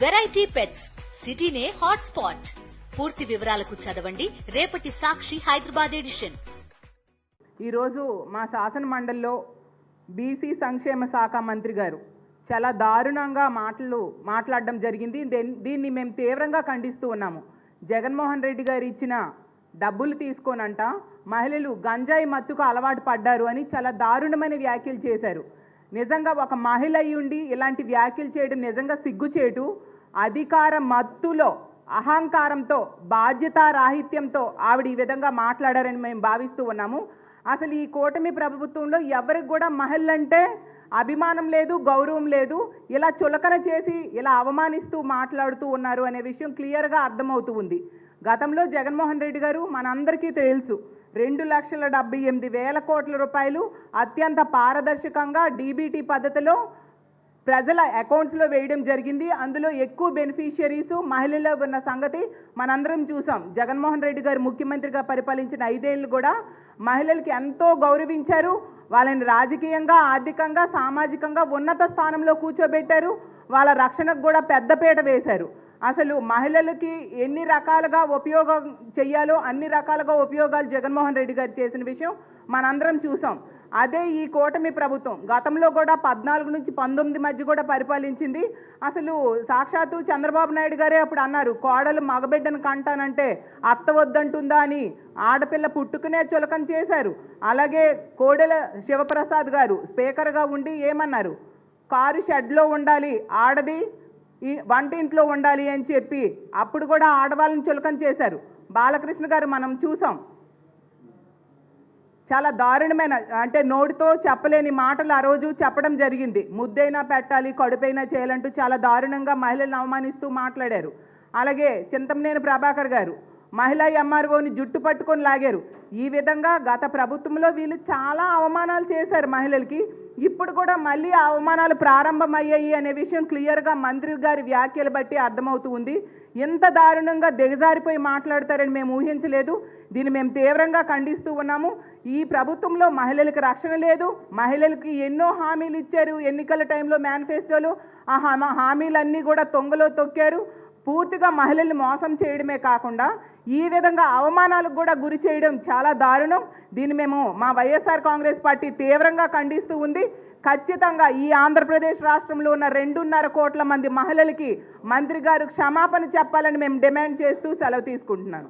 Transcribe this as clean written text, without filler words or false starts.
Variety pets సిటీనే hot spot. పూర్తి వివరాలకు చదవండి రేపటి సాక్షి హైదరాబాద్ ఎడిషన్. ఈరోజు మా శాసన మండలిలో బీసీ సంక్షేమ శాఖ మంత్రి గారు చాలా దారుణంగా మాట్లాడడం జరిగింది. దీన్ని మేము తీవ్రంగా ఖండిస్తూ ఉన్నాము. జగన్మోహన్ రెడ్డి గారు ఇచ్చిన డబ్బులు తీసుకోనంట మహిళలు గంజాయి మత్తుకు అలవాటు పడ్డారు అని చాలా దారుణమైన వ్యాఖ్యలు చేశారు. నిజంగా ఒక మహిళ అయి ఉండి ఇలాంటి వ్యాఖ్యలు చేయడం నిజంగా సిగ్గుచేటు. అధికార మత్తులో అహంకారంతో బాధ్యతారాహిత్యంతో ఆవిడ ఈ విధంగా మాట్లాడారని మేము భావిస్తూ ఉన్నాము. అసలు ఈ కూటమి ప్రభుత్వంలో ఎవరికి కూడా మహిళలంటే అభిమానం లేదు, గౌరవం లేదు. ఇలా చులకన చేసి ఇలా అవమానిస్తూ మాట్లాడుతూ ఉన్నారు అనే విషయం క్లియర్గా అర్థమవుతూ ఉంది. గతంలో జగన్మోహన్ రెడ్డి గారు మనందరికీ తెలుసు 2,78,000 కోట్ల రూపాయలు అత్యంత పారదర్శకంగా డీబీటీ పద్ధతిలో ప్రజల అకౌంట్స్లో వేయడం జరిగింది. అందులో ఎక్కువ బెనిఫిషియరీస్ మహిళలు ఉన్న సంగతి మనందరం చూసాం. జగన్మోహన్ రెడ్డి గారు ముఖ్యమంత్రిగా పరిపాలించిన 5 ఏళ్ళు కూడా మహిళలకి ఎంతో గౌరవించారు. వాళ్ళని రాజకీయంగా, ఆర్థికంగా, సామాజికంగా ఉన్నత స్థానంలో కూర్చోబెట్టారు. వాళ్ళ రక్షణకు కూడా పెద్దపీట వేశారు. అసలు మహిళలకి ఎన్ని రకాలుగా ఉపయోగం చెయ్యాలో అన్ని రకాలుగా ఉపయోగాలు జగన్మోహన్ రెడ్డి గారు చేసిన విషయం మనందరం చూసాం. అదే ఈ కూటమి ప్రభుత్వం గతంలో కూడా 14 నుంచి 19 మధ్య కూడా పరిపాలించింది. అసలు సాక్షాత్తు చంద్రబాబు నాయుడు గారే అప్పుడు అన్నారు, కోడలు మగబిడ్డను కంటానంటే అత్త వద్దంటుందా అని. ఆడపిల్ల పుట్టుకునే చులకన చేశారు. అలాగే కోడెల శివప్రసాద్ గారు స్పీకర్గా ఉండి ఏమన్నారు, కారు షెడ్లో ఉండాలి, ఆడది ఈ వంటింట్లో ఉండాలి అని చెప్పి అప్పుడు కూడా ఆడవాళ్ళని చులకన చేశారు. బాలకృష్ణ గారు మనం చూసాం. చాలా దారుణమైన, అంటే నోటితో చెప్పలేని మాటలు ఆ రోజు చెప్పడం జరిగింది. ముద్దైనా పెట్టాలి, కడుపైనా చేయాలంటూ చాలా దారుణంగా మహిళలను అవమానిస్తూ మాట్లాడారు. అలాగే చింతమనేని ప్రభాకర్ గారు మహిళా ఎంఆర్ఓని జుట్టు పట్టుకొని లాగారు. ఈ విధంగా గత ప్రభుత్వంలో వీళ్ళు చాలా అవమానాలు చేశారు మహిళలకి. ఇప్పుడు కూడా మళ్ళీ ఆ అవమానాలు ప్రారంభమయ్యాయి అనే విషయం క్లియర్గా మంత్రి గారి వ్యాఖ్యలు బట్టి అర్థమవుతూ ఉంది. ఎంత దారుణంగా దిగజారిపోయి మాట్లాడతారని మేము ఊహించలేదు. దీన్ని మేము తీవ్రంగా ఖండిస్తూ ఉన్నాము. ఈ ప్రభుత్వంలో మహిళలకు రక్షణ లేదు. మహిళలకి ఎన్నో హామీలు ఇచ్చారు ఎన్నికల టైంలో మేనిఫెస్టోలు. ఆ హామీలన్నీ కూడా తొంగలో తొక్కారు. పూర్తిగా మహిళల్ని మోసం చేయడమే కాకుండా ఈ విధంగా అవమానాలకు కూడా గురి చేయడం చాలా దారుణం. దీన్ని మేము మా వైఎస్ఆర్ కాంగ్రెస్ పార్టీ తీవ్రంగా ఖండిస్తూ ఉంది. ఖచ్చితంగా ఈ ఆంధ్రప్రదేశ్ రాష్ట్రంలో ఉన్న 2.5 కోట్ల మంది మహిళలకి మంత్రి గారు క్షమాపణ చెప్పాలని మేము డిమాండ్ చేస్తూ సెలవు తీసుకుంటున్నాను.